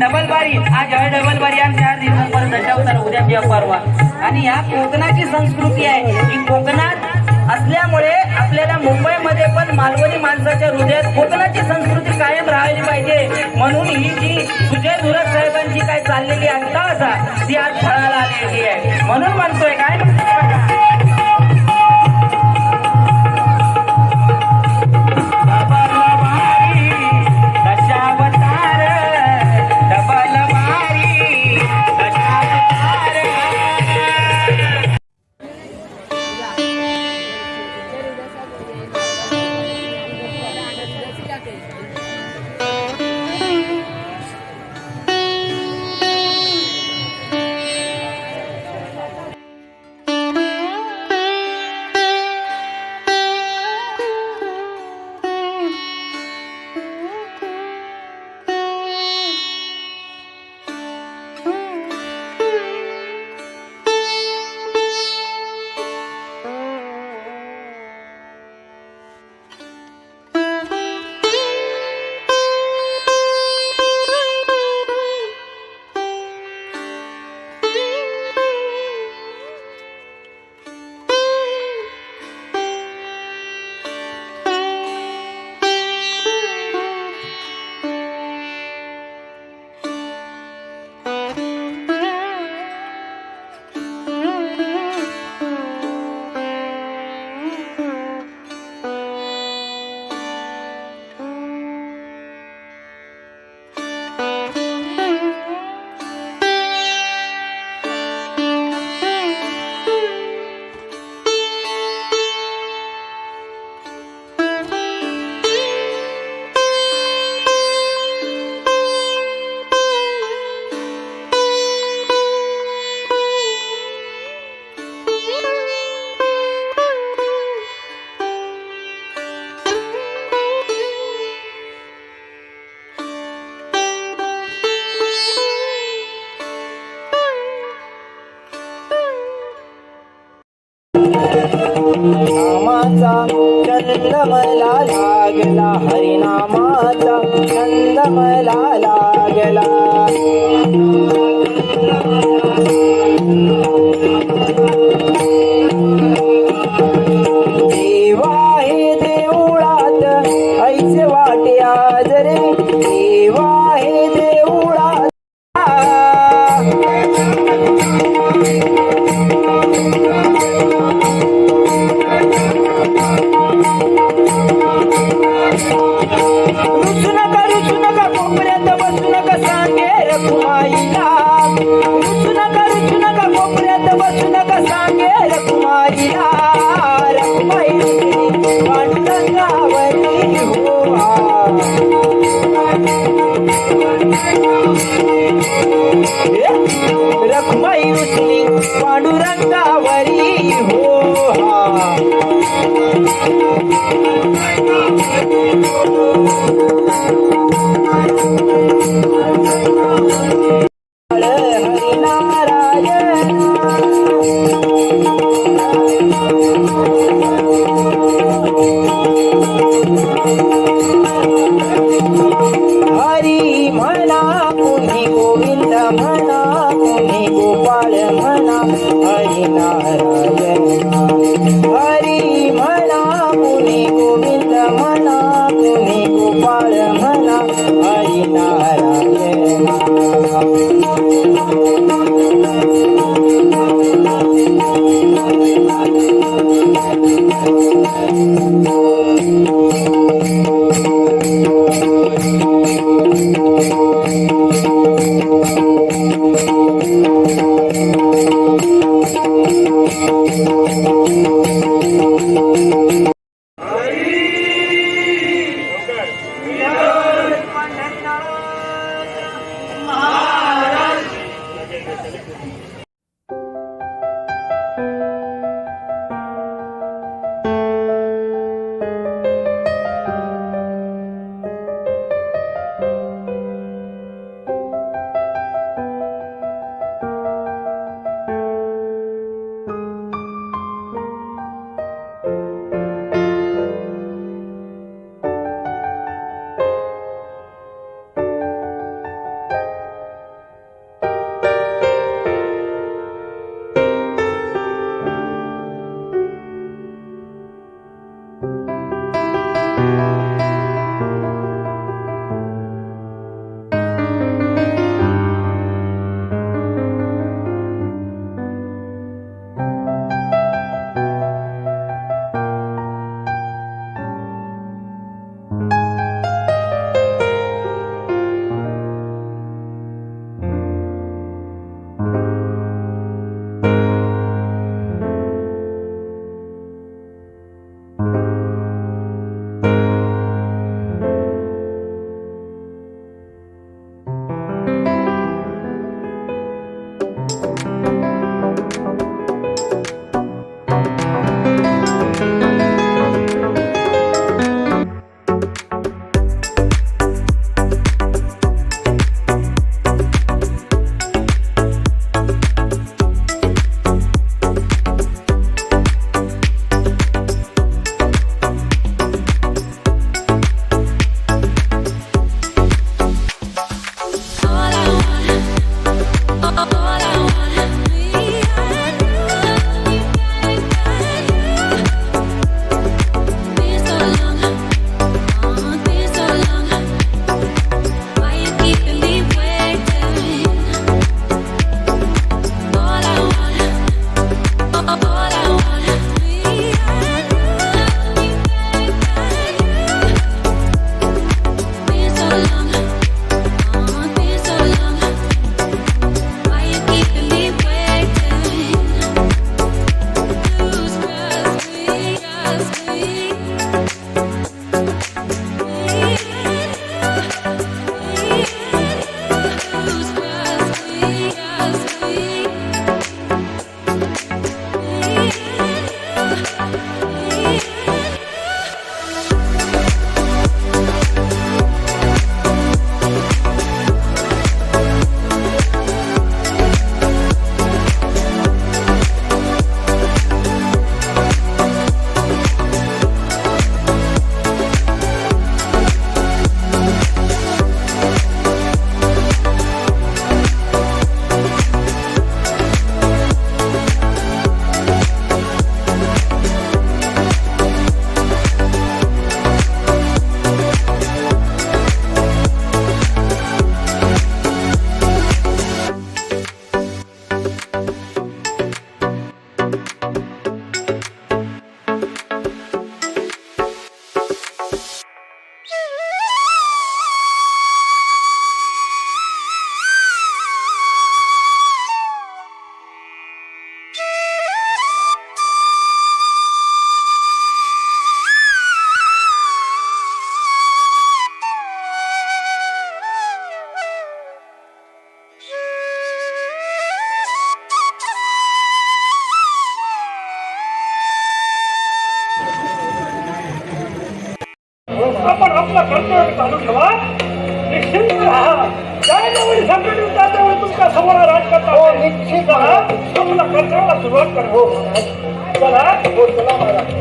Double बारी आज double बारी आणि 4 दिवसांपर्यंत दशावतार उद्या परवा. आणि या कोकणाची संस्कृती आहे की कोकणात असल्यामुळे आपल्याला मुंबईमध्ये पण मालवणी माणसाच्या हृदयात कोकणाची संस्कृती कायम राहायला पाहिजे. म्हणून ही जी सुजय धुरक साहेबांची काय चाललेली अंतासा ती आज फळाला आलेली आहे. म्हणून म्हणतोय काय नामाचा छंद मला लागला, हरिनामाचा छंद मला लागला. रखुमाईला रुचू नका कोपऱ्यात बसू नका सांगे रखुमाईला रखुमाई रुसली पांडुरंगावरी हो रखुमाई रुसली पांडुरंगावरी हो हरी म्हणा कुणी गोविंद म्हणा कुणी गोपाळ म्हणा हरी नारायण हरी म्हणा कुणी गोविंद म्हणा कुणी गोपाळ म्हणा हरी नारायण चालू ठेवा, निश्चिंत राहा. ज्यावेळी संकट येईल त्यावेळी तुमच्या समोर राजकर्ता हो, आहे. निश्चित. चला, आपल्या कर्तव्याला सुरुवात करा. हो चला. हो चला महाराज.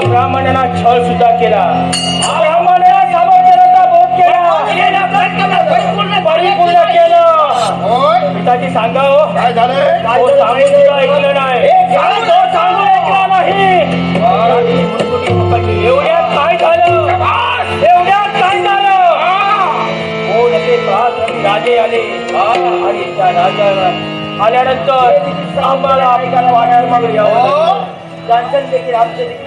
ब्राह्मणांना छळ सुद्धा केला. ब्राह्मणाला सामर्थ्याचा बोध केला, परिपूर्ण केलं. पिताजी सांगा हो, काय झालं? तो सांगून सुद्धा ऐकलं नाही. तो सांगून ऐकला नाही. एवढ्यात काय झालं? एवढ्यात काय झालं? कोण ते राजे आले आणि त्या राजाला आल्यानंतर आम्हाला आपल्याला वाटायला मग यावं. जाणतं देखील आमचे देखील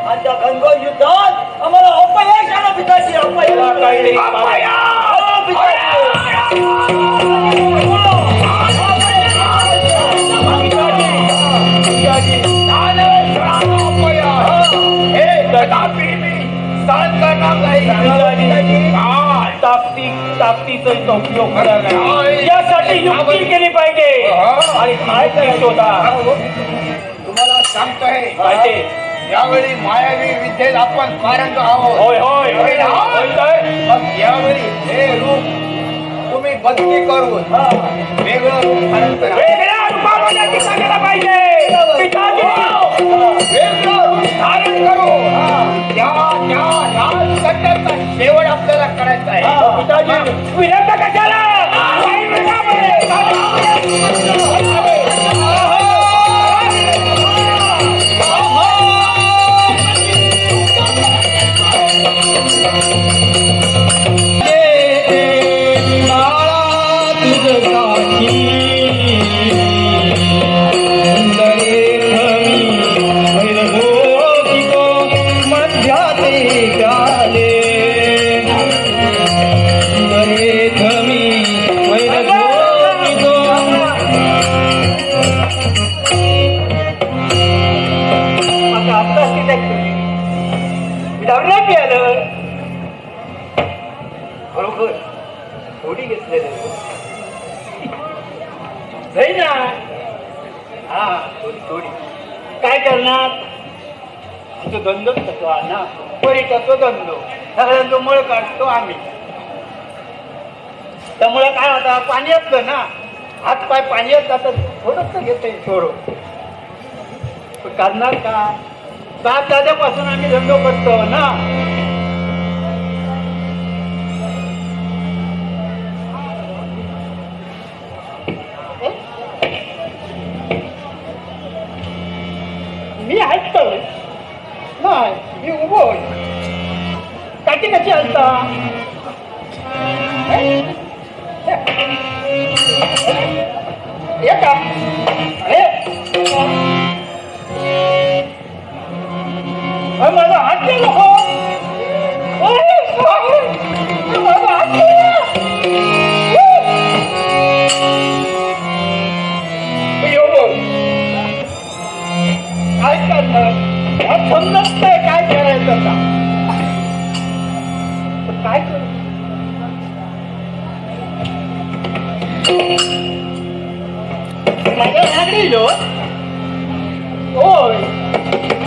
आमच्या घनघोर युद्धात आम्हाला अपयश आलं पिताजी. ताकदीचा उपयोग करायला यासाठी युक्ती केली पाहिजे. आणि काय करायचं होता तुम्हाला सांगतोय माहिती? यावेळी मायावी विद्येत आपण पारंग आहोत. होय होय होय काय? मग यावेळी हे रूप तुम्ही बदली करून वेगळं रूप धारण करा. वेगळ्या रूपामध्ये दिसायला पाहिजे. पिताजी वेगळं रूप धारण करून राजकन्याचा शेवट आपल्याला करायचा आहे. पिताजी विनंत कशाला? बरोबर थोडी घेतलेलं ना. हा थोडी काय करणार? तो धंदोच तसो हा ना. परिचाचो धंदो सगळ्यांचो मळ काढतो आम्ही. त्यामुळे काय होता, पाणी असतं ना, हात पाय पाण्यात जातात. थोडंच घेते थोडं करणार का? 7 तारखेपासून आम्ही धंदो करतो ना. मी ऐकतोय नाही, मी उभो काठी कशी असता. का माझा हात केला हो. माझा हात काय करणार? हा समजत नाही काय करायचं का. काय करू? माझ्या घराकडे येलो. होय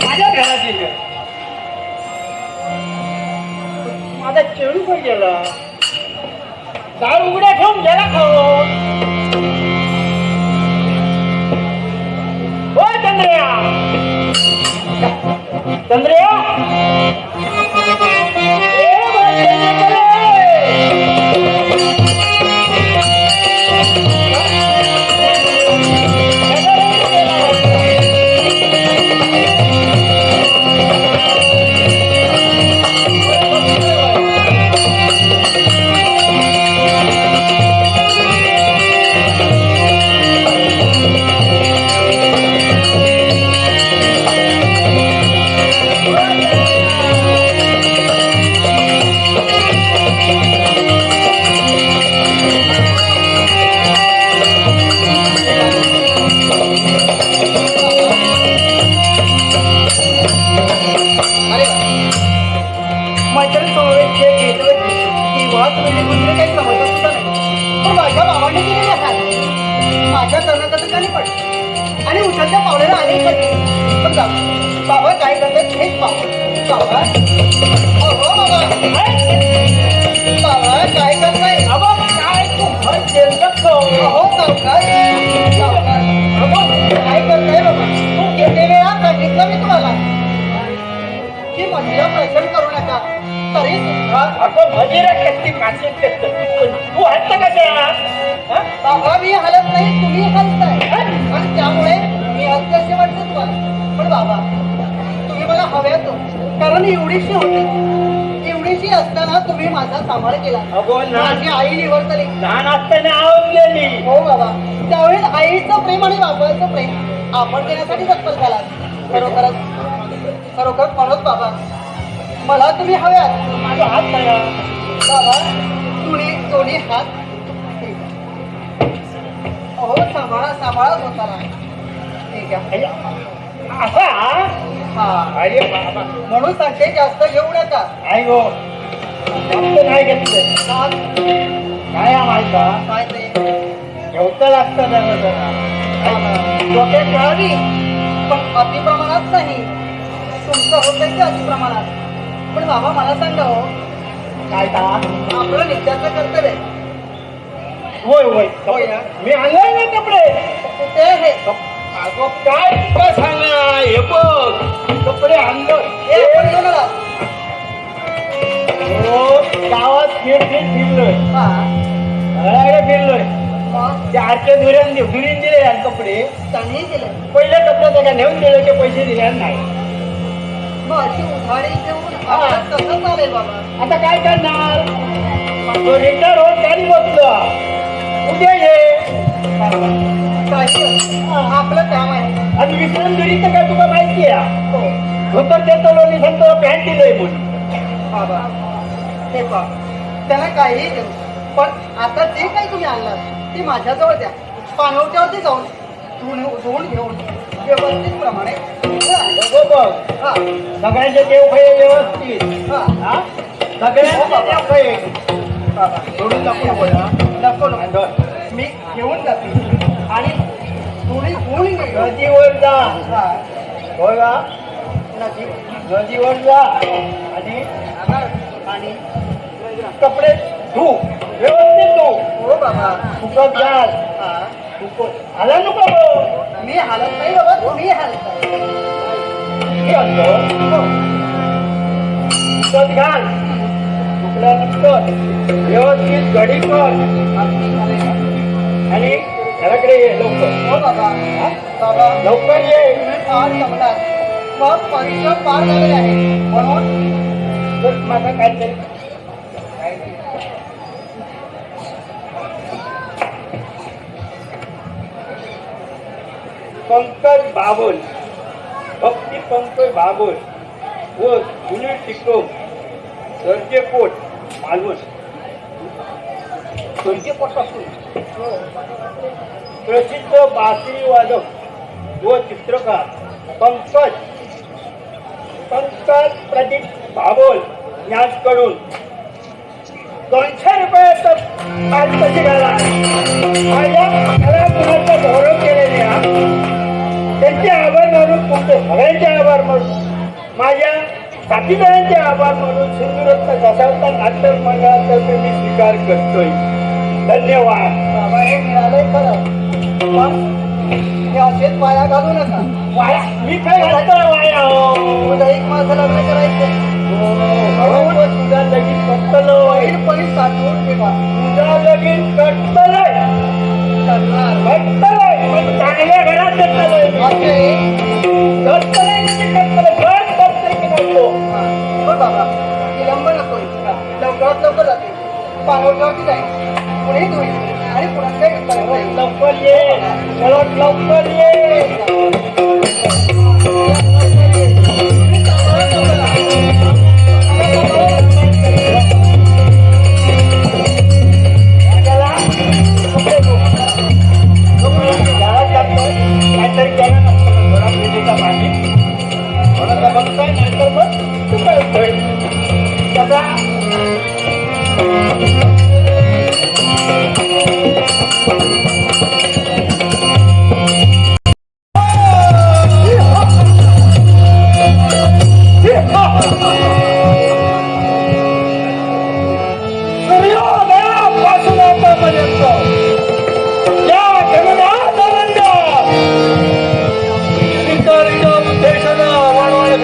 माझ्या घरात येलो. माझा चेडू पण गेला. दार उघड्या ठेवून गेला खाऊ. हो चंद्रया, चंद्रया ठिकाणी पडले आणि उचलत्या पावलेला अनेक पडले. पण बाबा काय करतात हेच बाबा बाबा अहो बाबा बाबा काय करताय? अबो काय तू घर जेलत अहो सावकार काय करताय बाबा? तू किती वेळा सांगितलं मी तुम्हाला की मंदिरा प्रसन्न करू नका, तरी सुद्धा अगं मदिरा कशी काशी तू हट्ट का त्या बाबा मी हलत नाही, तुम्ही हलताय आणि त्यामुळे मी हलते असे वाटते तुम्हाला. पण बाबा तुम्ही मला हव्यात कारण एवढीशी होती, एवढीशी असताना तुम्ही माझा सांभाळ केला. अगो माझी आई निवर्तली. लहान असताना आवडलेली. हो बाबा त्यावेळेस आईचं प्रेम आणि बाबाचं प्रेम आपण देण्यासाठी तत्पर झाला. खरोखर म्हणत बाबा मला तुम्ही हव्यात. माझा हात करा बाबा दोन्ही हात हो सांभाळत होता. ठीक आहे असा हा अरे बाबा म्हणून सांगते जास्त घेऊ नका. आई गो जास्त नाही घेतलं काय माहिती काय ते ठेवतं लागतं जरा डोक्यात कळाली पण अति प्रमाणात नाही. तुमचं होतं की अति प्रमाणात. पण बाबा मला सांगा हो काय का आपलं नित्याचं कर्तव्य आहे. होय होय होय ना? मी आणलंय ना कपडे कुठे आहे? अगं काय तुला सांगा हे बघ कपडे आणलं हे पण घेऊन आला. हो गावात फिरलोय हा घराकडे फिरलोय मग चारच्या दुरीन दिले यार कपडे त्यांनी दिलं. पहिले कपडे त्याला नेऊन दिले ते पैसे दिले नाही. मग अशी उधारी घेऊन आपल्यात कसं चालेल बाबा? आता काय करणार तो रिटायर होत गाडी बसलो उद्या ये काही आपलं काम आहे. आणि विसरून दुरीचं काय तुला माहिती आहे हो धोतर देतो लोणी सांगतो पॅन्ट दिलंय म्हणून बाबा हे पहा त्याला काहीही देऊ पण आता जे काही तुम्ही आणलात ते माझ्याजवळ द्या. पाणवट्यावरती जाऊन धुवून घेऊन व्यवस्थित प्रमाणे बघ बघ हा सगळ्यांचे देव खाये व्यवस्थित हा हा सगळ्यांचे देव खाये बाबा सोडून नको बोला नको मी घेऊन जाते आणि थोडी धुवून घेऊ. नदीवर जा हा होय का नदी नदीवर जा आणि आणि कपडे धु व्यवस्थित धु हो बाबा फुकट घाल हा फुकट आला नको भाऊ. मी हालत नाही बाबा तुम्ही हालताय. हे असतो फुकट घाल फुकल्यानंतर व्यवस्थित घडी कर आणि घराकडे ये लवकर. हो बाबा बाबा लवकर ये तुम्ही फार जमलात. मग परीक्षा पार झालेली आहे म्हणून तर माझा काहीतरी पंकज बाबुल भक्ती पंकज बाबुल व सुनील टिकम सरजेपोट मालवण सरजेपोटापासून प्रसिद्ध बासरी वादक व चित्रकार पंकज प्रदीप बाबोल यांच्याकडून 200 रुपयाचा पारितोषिक आला. माझ्या कलागुणाचा गौरव केलेल्या त्यांचे आभार मानून तुमचे सगळ्यांचे आभार मानून माझ्या साथीदारांचे आभार मानून सिंधुरत्न दशावतार नाट्य मंडळातर्फे मी स्वीकार करतोय. धन्यवाद. बाबा हे मिळालंय खरं पण हे असेच पाया घालू नका. वाया मी काय घालतो वाया हो तुझं एक माझं लग्न करायचं तुझा लगीन कटलं होईल साठवून ठेवा. तुझा लगीन कटलंय करणार कटलंय पण चांगल्या घरात कटलंय असे कटलंय म्हणजे कटलंय घर करतोय की नाही तो हो बाबा विलंब नको लवकरात लवकर जाते पाणवठ्यावरती जाईल पुढे होईल आणि पुढे काही करता येईल. लवकर ये लवकर ये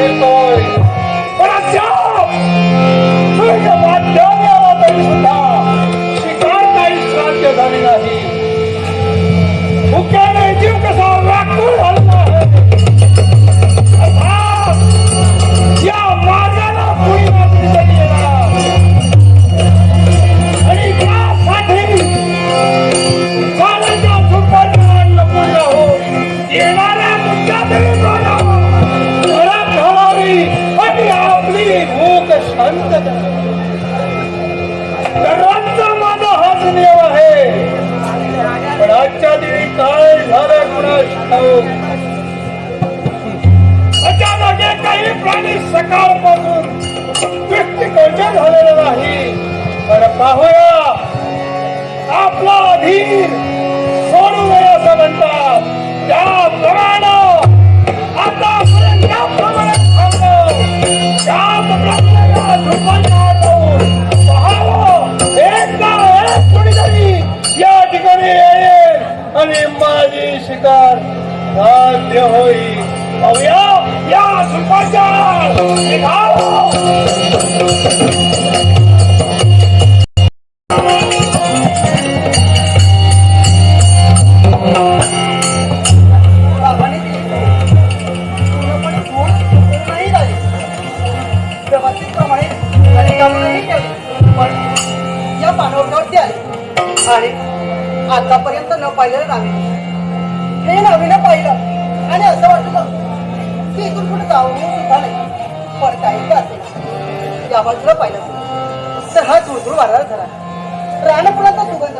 येतोय पण सूर्य माध्यम याला तरी सुद्धा शिकार काही साध्य झाले नाही. मुख्याने जीव कसा व्याकुळ झाला आहे. अर्थात या मार्गाला कुणी ना कुणीतरी येणार आणि त्यासाठी काळाच्या झोपांना लपून राहून येणाऱ्या मुद्द्यातही बोलावं, घरात घालावी आणि आपली भूक शांत करावी. सर्वांचा माझा हाच नियम आहे. पण आजच्या दिवशी काय झालं कुणास ठाऊक. अचानक काही प्राणी सकाळपासून दृष्टिगोचर झालेला नाही. पण पाहूया आपला धीर सोडू नये असं म्हणतात. त्याप्रमाणे आतापर्यंत ज्याप्रमाणे थांबलो त्याप्रमाणे या झोपांना हटवून पाहावं एकदा एक कोणीतरी या ठिकाणी येईल आणि माझी शिकार साध्य होईल. पाहूया या झोपांच्या निघावं. बाबाने पूर्णपणे गुण नाही झाले. व्यवस्थितप्रमाणे कामही केले. पण या पाणवठ्यावरती आले आणि आतापर्यंत न पाहिलेलं नवीन हे नवीन पाहिलं आणि असं वाटलं की इथून कुठे जाऊन सुद्धा नाही. पण काही का असेल या बाजूला पाहिलं तर हा धुळधुळ वाढायला झाला. रानफुलाचा सुगंध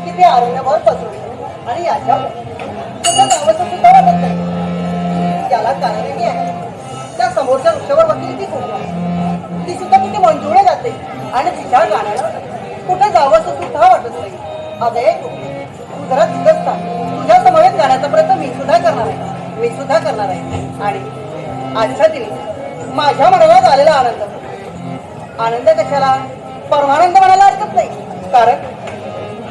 किती आरण्यावर पसरला आणि याच्या सुद्धा जावंसं सुद्धा वाटत नाही. याला कारणही आहे. त्या समोरच्या वृक्षावर बसलेली ती कोण ती सुद्धा किती मंजुळे जाते आणि तिच्या गाण्याला कुठे जावंसं सुद्धा वाटत नाही. अरे तू जरा तिथंच थांब. तुझ्या समवेत गाण्याचा प्रयत्न मी सुद्धा करणार आहे. मी सुद्धा करणार आहे. आणि आजच्या दिवशी माझ्या मनाला झालेला आनंद कशाला परमानंद म्हणायला हरकत नाही. कारण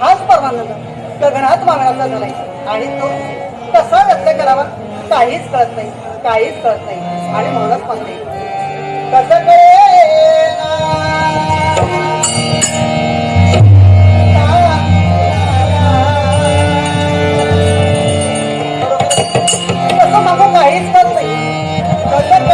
हाच परमानंद गगनात मागण्याचा झालाय आणि तो कसा व्यक्त करावा काहीच कळत नाही. काहीच कळत नाही. आणि म्हणूनच म्हणते कसं कसं मागं काहीच कळत नाही. कसं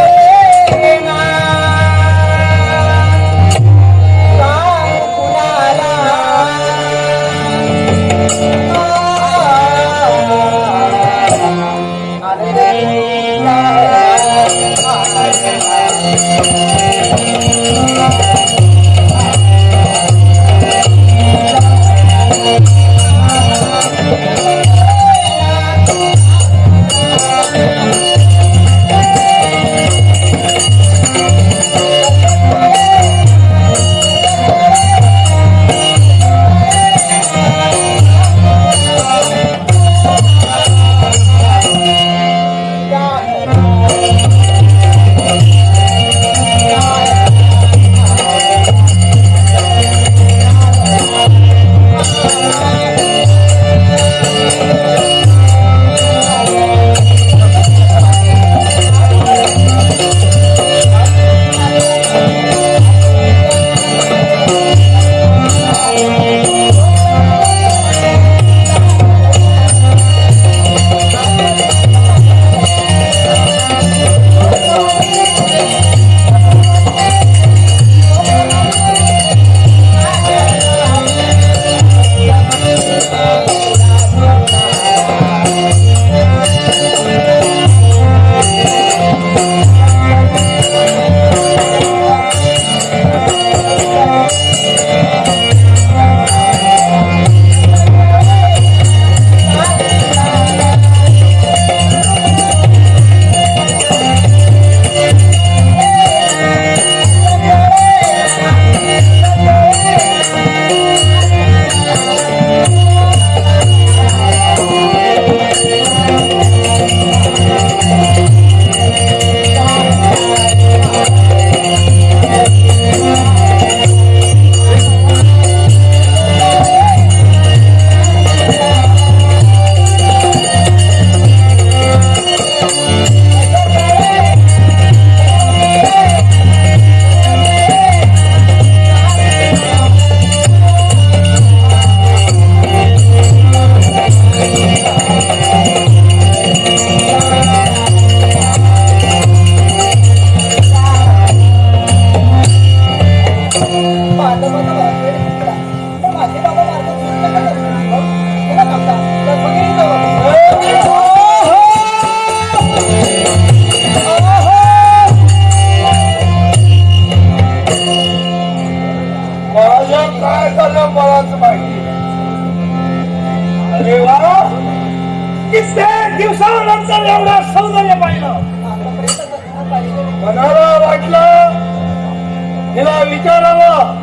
विचारावं.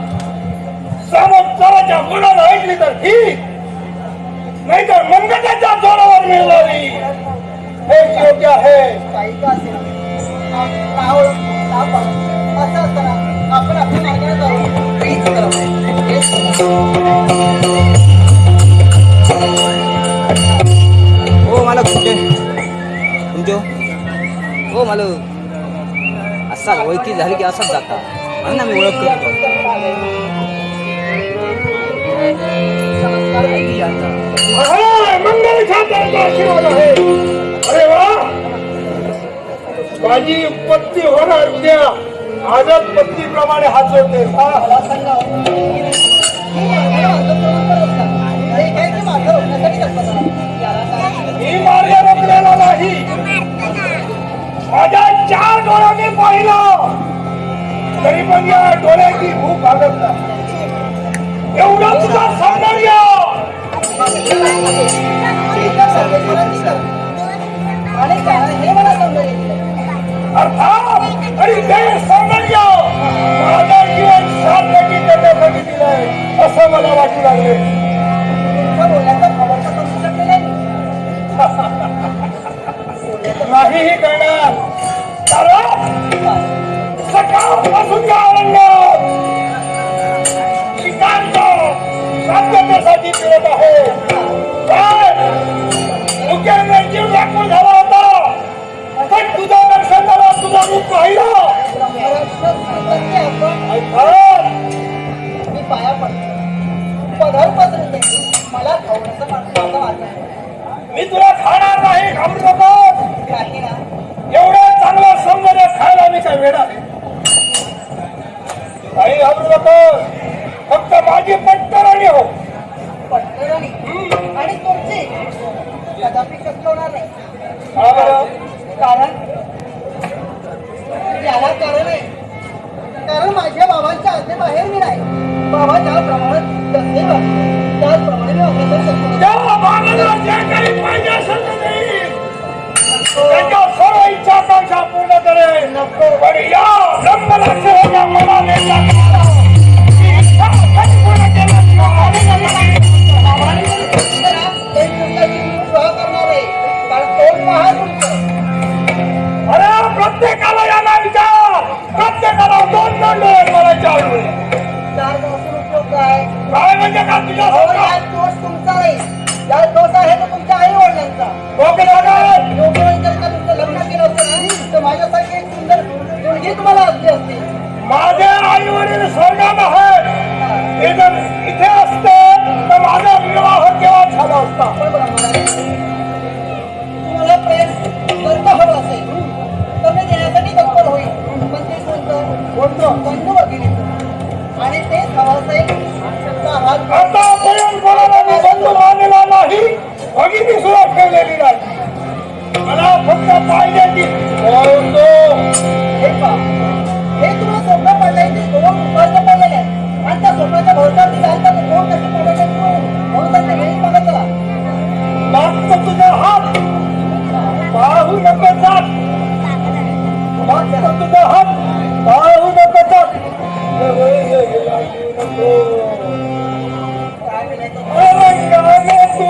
समोरच्या गुणाला ऐकली तर ठीक, नाही तर मंगताच्या जोरावर मिळणारी हेच योग्य आहे. काही का असेल असं असताना आपण आपल्या मार्गाने जाऊ. हेच करत आहे. हेच हो मला तुमचे हो मला असा ओळखी झाली की असाच जाता म्हणून आम्ही ओळख करतो. मंगल छात्राचा आशीर्वाद आहे. अरे वा, माझी पत्नी होणार उद्या. आजच पत्नीप्रमाणे हात जोडते. मला सांगा हे काय ते माझं रोखण्यासाठी करतात याला काय मी मार्ग रोखलेला नाही. माझ्या 4 डोळ्यांनी पाहिलं तरी पण या डोळ्याची भूक भागत नाही. एवढं तुझं सौंदर्य. आणि काय हे मला समजले अर्थात आणि ते सौंदर्य माझं जीवन साधण्याची करण्यासाठी दिलंय असं मला वाटू लागले. तुमच्या बोलण्याचा खबरचा समजू शकले नाहीही करणार, कारण सकाळपासून या अरण्यात शिकांत शांततेसाठी फिरत आहे. काय मुख्य जीव व्याकुळ झाला होता, पण तुझं दर्शन झालं, तुझं रूप पाहिलं. मी पाया पडतो पदर पसरून मला खाऊनचं माझं वाटलं. मी तुला खाणार नाही, घाबरू नको. काही ना एवढं चांगलं सौंदर्य खायला मी काय वेडा आहे? काही घाबरू नको, फक्त माझी पटकरणी हो. पटकन आणि तुमची कदापि शक्य होणार नाही. का बरं? कारण याला कारण आहे. कारण माझ्या बाबांच्या आज्ञेबाहेर मी नाही. बाबा ज्याप्रमाणे धंदे वागले त्याचप्रमाणे मी अग्रसर करतो. त्या बाबाला जे काही पाहिजे असेल ते देईन. त्याच्या सर्व इच्छा आकांक्षा पूर्ण करेन. पण या ब्रह्मलक्ष्मीच्या मनाने ही इच्छा कधी पूर्ण केल्याशिवाय ते तुमच्याशी विवाह करणार आहे. कारण तोंड पहा तुमचं. अरे प्रत्येकाला यांना विचार, प्रत्येकाला 2-2 डोळे मला चालू. 4 दिवसांनी उपयोग काय? काय म्हणजे का तुझ्या यात दोष तुमचा नाही. यात दोष आहे तो तुमच्या आई वडिलांचा. डोके लागेल. योग्य जर का तुमचं लग्न केलं असतं ना तर माझ्यासारखी एक सुंदर मुलगी तुम्हाला असली असती. माझे आई वडील स्वर्गात आहेत. ते जर इथे असते तर माझा विवाह केव्हा झाला असता. पण ब्रह्मराज, तुम्हाला प्रेम स्वर्ग हवं असेल तर मी देण्यासाठी तत्पर होईल. पण ते कोणतं बंधू भगिनीचं आणि तेच हवं असेल तर हात आतापर्यंत कोणाला मी बंधू मानलेला नाही, भगिनी सुद्धा ठेवलेली नाही. मला फक्त पाहिजे की बोलतो. हे पहा, हे तुम्हाला स्वप्न पडलंय ते दोन उपार्ज पडलेले आहे. आणि त्या स्वप्नाच्या भोवतावरती जाल तर दोन कशी पडायचे म्हणून त्यांनी वेळी बघत चला. मागचं तुझा हात पाहू नको जात. मागचं तुझा हात पाहू नको जात. काय बोलायचं? अरे गाणे तू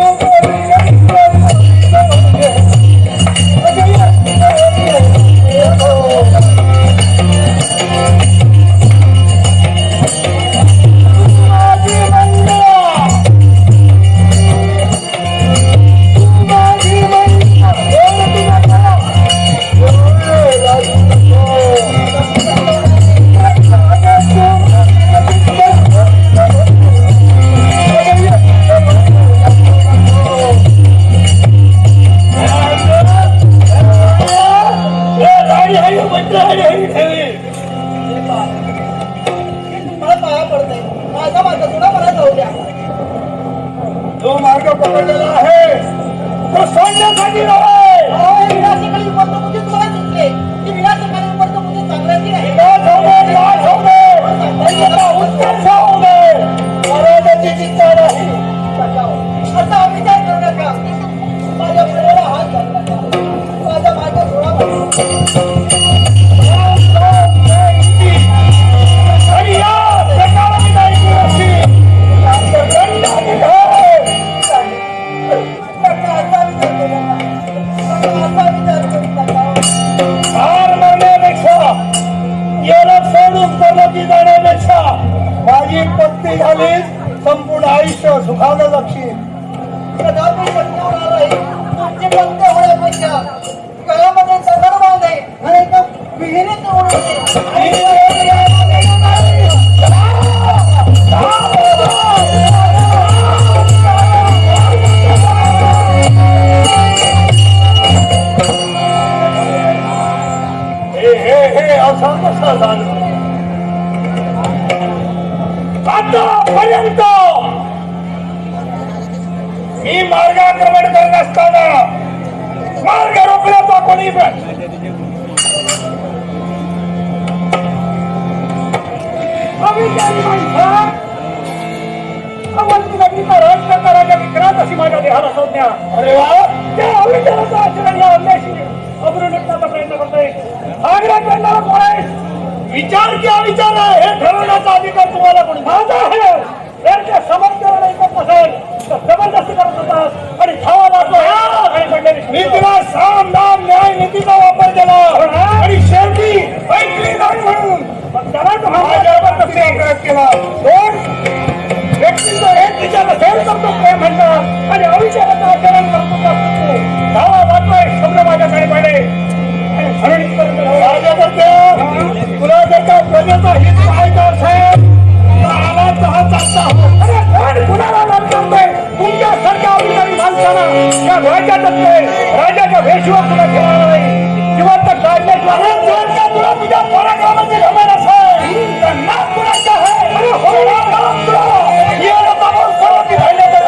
मला पाया पडतंय. माझा मार्ग तुला मला जाऊ द्या. जो मार्ग पकडलेला आहे तो सोडण्यासाठी नव्हे. अहो, हे विनाशकाली उपरतो म्हणजे तुम्हाला दिसले की विनाशकाली उपरतो म्हणजे चांगल्याची आहे. नाश होऊ दे, नाश होऊ दे. त्याचा उत्कर्ष होऊ दे. महाराजाची चिंता नाही. बचाव. असा विचार करू नका. माझ्या पुढेला हात घालू नका. माझा मार्ग सोडा. आणि या माझी पत्नी झाली संपूर्ण आयुष्य सुखावलं जाशील. कदापि शक्य होणार नाही. तुमची पत्नी होण्यापेक्षा गळ्यामध्ये दगड बांधे आणि एका विहिरीत हे असं कसं झालं? आतापर्यंत मी मार्गाक्रमण करत असताना मार्ग रोखण्याचा कोणी राजकारणाच्या विक्रांत अशी माझ्या देहाला संज्ञा. अरे वा, त्या अविचाराचा आचरण या अन्याशी अग्रनेत्याचा प्रयत्न करतोय. आग्रह करणारा कोण आहे? विचार की अविचार आहे हे ठरवण्याचा अधिकार तुम्हाला कोणी? माझा आहे. त्यांच्या समर्थनाला ऐकत नसेल तर जबरदस्ती करत होतात आणि धावा लागतो. मी तुला साम दाम न्याय नीतीचा वापर केला आणि शेवटी ऐकली नाही म्हणून त्याला माझ्या जबरदस्ती अपराध केला. दोन व्यक्तीचं हे तिच्या नसेल तर तो प्रेम म्हणतात आणि अविचाराचं आचरण करतो. धावा लागतोय शब्द माझ्याकडे पाहिले. तुला जर का प्रजेचा हित पाहायचा असेल तर आवाज हा चालता हो. अरे कोण कुणाला लाभ करतोय? तुमच्यासारख्या अधिकारी माणसाला या राजाच्या वेशीवर तुला ठेवणार नाही. जिवंत काढण्याद्वारे जर का तुला तुझ्या पराक्रमाची घमंड असेल तर नाक कुणाचं आहे? अरे हो नाक तुला याला बाबा सर्वांनी घडण्याचं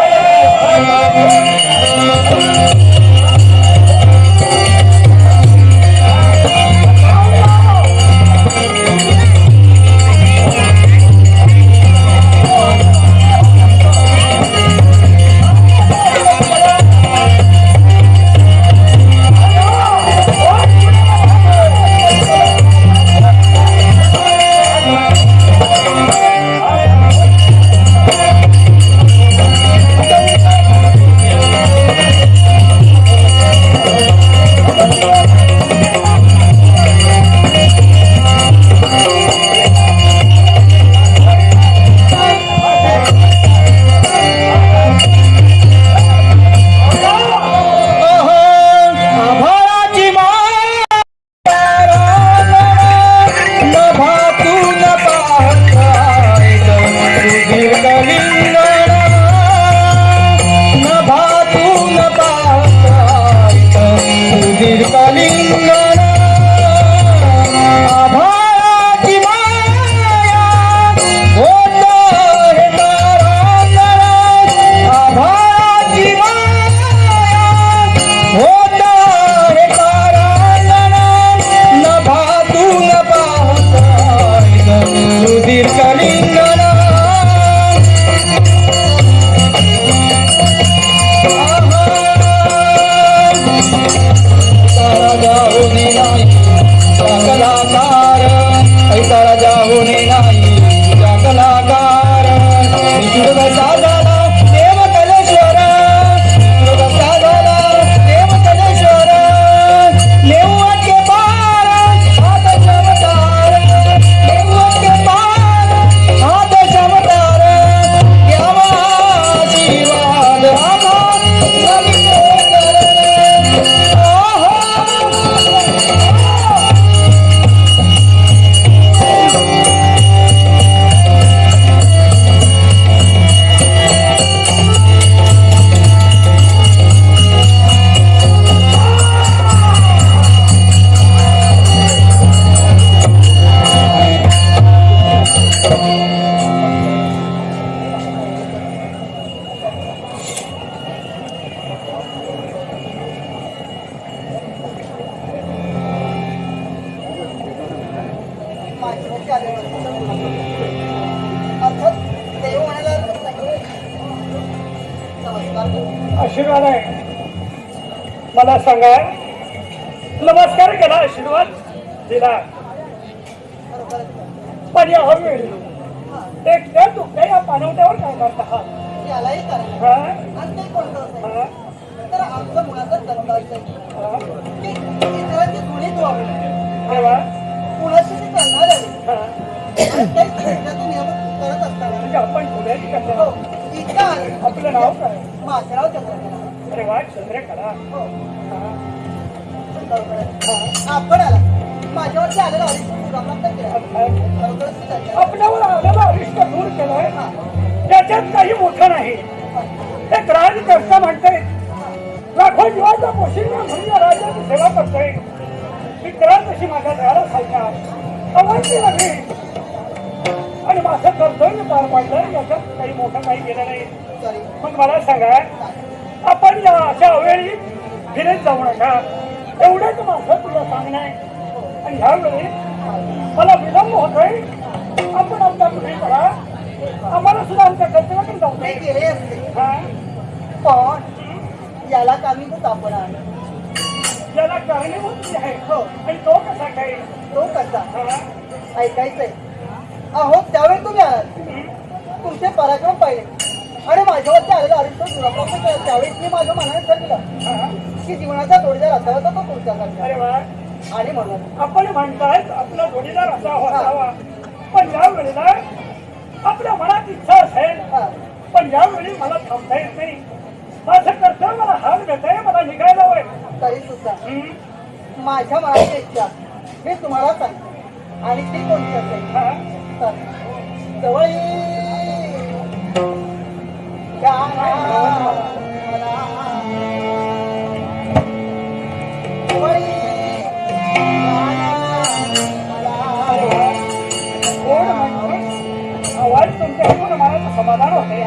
आशीर्वाद आहे. मला सांगा, नमस्कार केला, आशीर्वाद दिला, पण या हवेळी एकट्या तुकड्या या पाणवट्यावर काय करता आहात? यालाही करा आणि ते कोणतं असेल तर आमचं मुलाचं दत्ता असेल की इतरांची जुनी धुवावी तेव्हा कुणाशी ती करणार आहे आणि तेच नियम करत असताना आल्याची हो कथा. इतका आले. आपलं नाव काय? माझं नाव चंद्रकला. अरे वा, चंद्रकला. हो आपण आला माझ्यावरती आलेला अरिष्ट आपला केला. आपल्यावर आलेला अरिष्ट दूर केलाय. त्याच्यात काही मोठं नाही. एक राजकर्ता म्हणते लाखो जीवाचा पोशिंदा म्हणून राजाची सेवा करतोय. मित्रा तशी माझ्या दारा खालच्या अवश्य नाही आणि माझं कर्तव्य पार पाडलं. याच्यात काही मोठं काही केलं नाही. मग मला सांगा, आपण या अशा वेळी फिरत जाऊ नका एवढंच माझं तुला सांगणं आहे. आणि ह्यावेळी मला विलंब होतोय. आपण आमच्या पुढे करा. आम्हाला सुद्धा आमच्या कर्तव्याकडे जाऊ ते दे. गेले असते हा? पण याला कामी खूप आपण आहे. याला कारणीभूत मी आहे. हो आणि तो कसा काय? तो कसा हा? ऐकायचंय. अहो त्यावेळी तुम्ही आलात, तुमचे पराक्रम पाहिले आणि माझ्यावरती आलेला अरिष्ट दुराप्राप्त केला. त्यावेळेस मी माझ्या मनाने ठरवलं हा? की जीवनाचा जोडीदार असावा तर तो तुमच्यासारखा. अरे वा, आणि म्हणून आपण म्हणतायत आपला जोडीदार असावा. पण ज्या वेळेला आपल्या मनात इच्छा असेल, हा, पण ज्यावेळी मला थांबता येत नाही. माझं कर्तव्य मला हात घेत आहे. मला निघायला वय. तरी सुद्धा माझ्या मनाची इच्छा मी तुम्हाला सांगते आणि ती कोणती असेल तर जवळ आवाज तुमच्या ऐकून मला समाधान होते.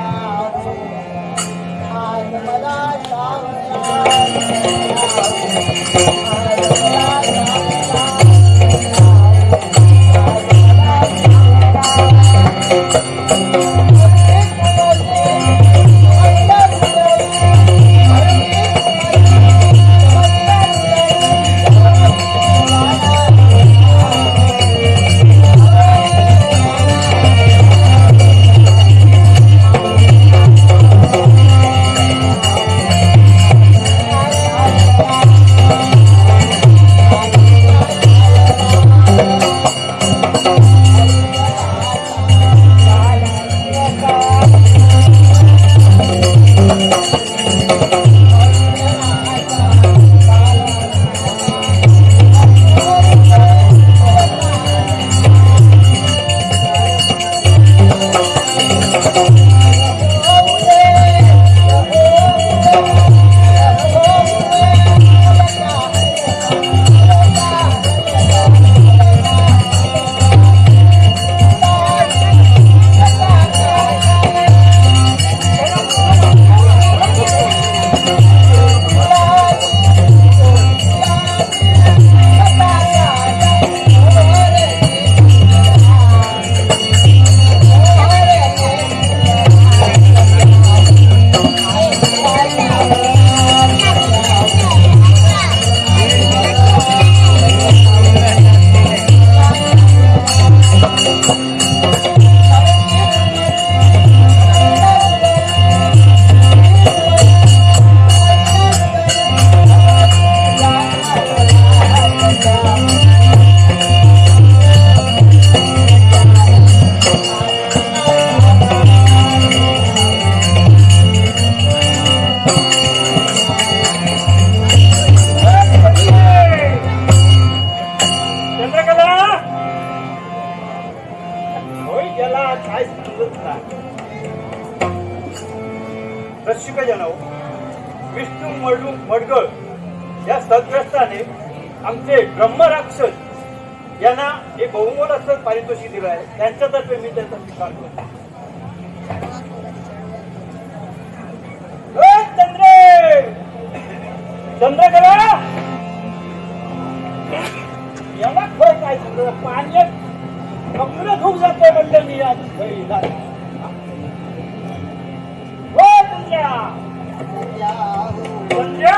रसिक जनव विष्णू मडगळ या सद्ग्रस्ताने आमचे ब्रह्मराक्षस यांना हे बहुमोल असं पारितोषिक दिलं आहे. त्यांच्यातर्फे मी त्याचा स्वीकार करतो. चंद्रकला याला खरं काय समजा पाण्यात कपडे धुक जाते म्हणलं मी आज घरी संध्या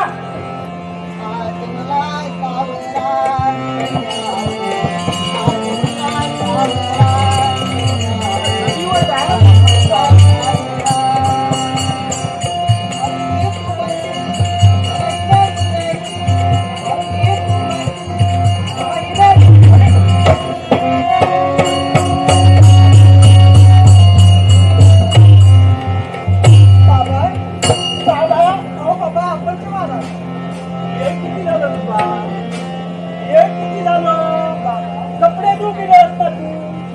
सुरू केलं असता तू.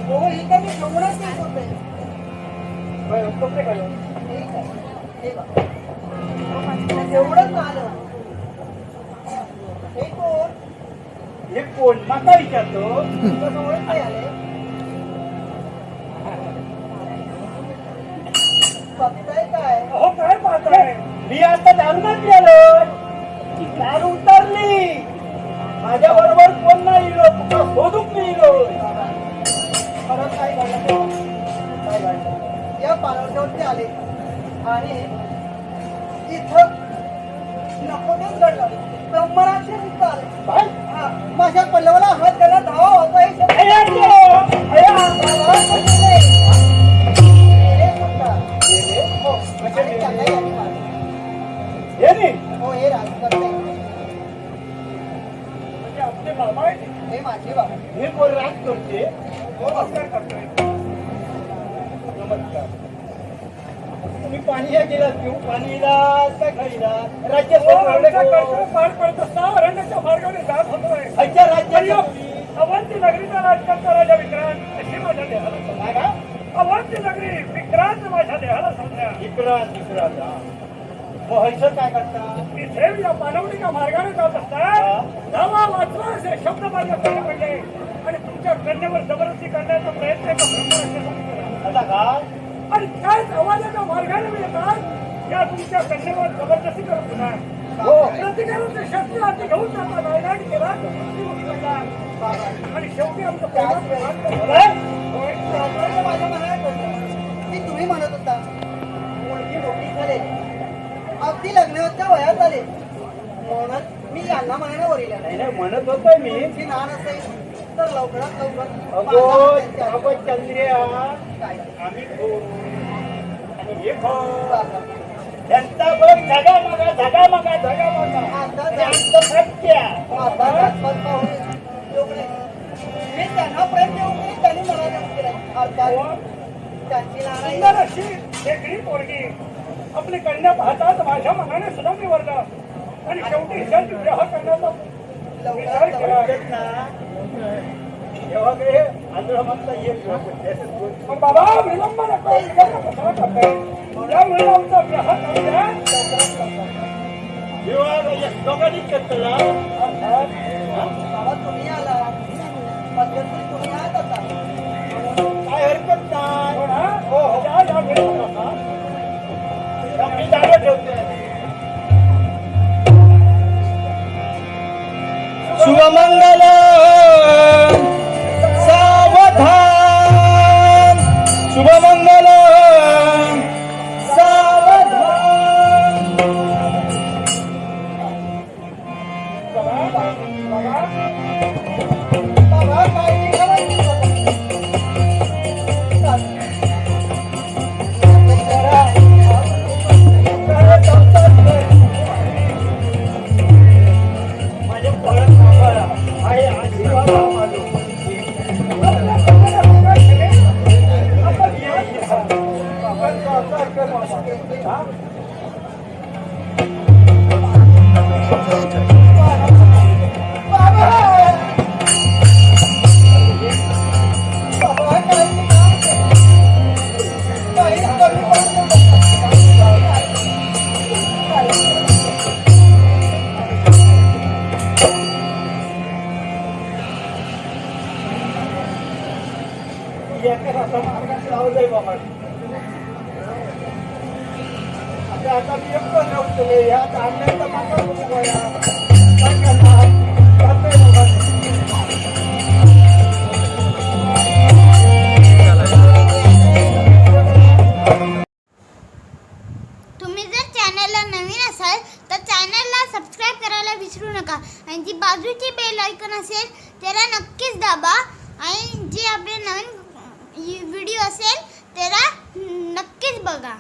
हो ही काय मी समोरच येत होते. बरं, कपडे काढ. ठीक आहे. हे बघ. एवढंच ना आलं. हे कोण? हे कोण माका विचारतो. तुझं जवळच नाही आले. बघताय काय? अहो काय पाहताय, मी आता दारूनच गेलो. दारू उतरली. माझ्या बरोबर कोण नाही इलो, तुका शोधून मी इलो. परत काय घडलं? काय घडलं? या पालवण्यावरती आले आणि इथं नको तेच घडलं. ब्रह्मराक्षस इथं आले. काय? हा, माझ्या पल्लवाला हात द्यायला धावा होता हे शब्द. अय्या तो, अय्या. बाबा, गेले. गेले सुद्धा. हो, आणि त्यांना यांनी मारलं. हे नाही. हो, हे राजकर्ते. म्हणजे आपले बाबा आहेत. हे माझे बाबा. हे कोण राज करते. नमस्कार करतोय. नमस्कार. तुम्ही पाणी या गेलात घेऊ, पाणीला काय खाईला राज्य पार पडत असता अरण्याच्या मार्गाने जात होतोय. अवंती नगरीचा राजकर्ता राजा विक्रांत अशी माझ्या देहाला अवंती नगरी विक्रांत माझ्या देहाला समजा. विक्रांत मोहनचं काय करता? तिथे या पानवडीच्या मार्गाने जात असतात धावा वाचवा असे शब्द माझ्या तोंडी पडले आणि तुमच्या कन्येवर जबरदस्ती करण्याचा प्रयत्न एका ब्रह्मराक्षसाने केला. आणि त्याच आवाजाच्या मार्गाने मी येतात या तुमच्या कन्येवर जबरदस्ती करत होता. प्रतिकाराची शक्ती हाती घेऊन जाता नायनाट केला आणि शेवटी आमचं माझ्या मनात होतं की तुम्ही म्हणत होता मुलगी मोठी झाले, अगदी लग्नाच्या वयात आले म्हणून मी यांना म्हणायला वरील नाही म्हणत होतो मी की लहान असेल तर लवकरात अगो चंद्रिया काय आम्ही आणि हे त्यांचा बघ झगामगा आता सत्य आता राजपाल पाहून योग नाही. मी त्यांना प्रेम देऊ की त्यांनी मला जास्त केलं अर्थात त्यांची नाराई सुंदर अशी वेगळी पोरगी आपली कन्या पाहतात माझ्या मनाने सुद्धा निवडलं आणि शेवटी हिच्याशी विवाह करण्याचा विचार केला. तेव्हा काही आंध्रमानचा एक मग बाबा विलंब नको कशाला करताय. त्यामुळे आमचा विवाह करू द्या. विवाह दोघांनीच करतला. बाबा तुम्ही आला मध्यंतरी तुम्ही आहात आता काय हरकत नाही. हो हो मी जागा ठेवते. शुभमंगल सावधान, शुभमंगल सावधान. बाबा काय नाही खबर माझ्या पोरात सांभाळा आहे आशीर्वाद मानू. आता मी एकटं नव्हतो ह्यात आणल्याचा माझा गोया काय करणार तुम्ही जर चॅनलला नवीन असाल तर चॅनलला सबस्क्राईब करायला विसरू नका आणि जी बाजूची बेल आयकॉन असेल त्याला नक्कीच दाबा आणि जे आपले नवीन व्हिडिओ असेल त्याला नक्कीच बघा.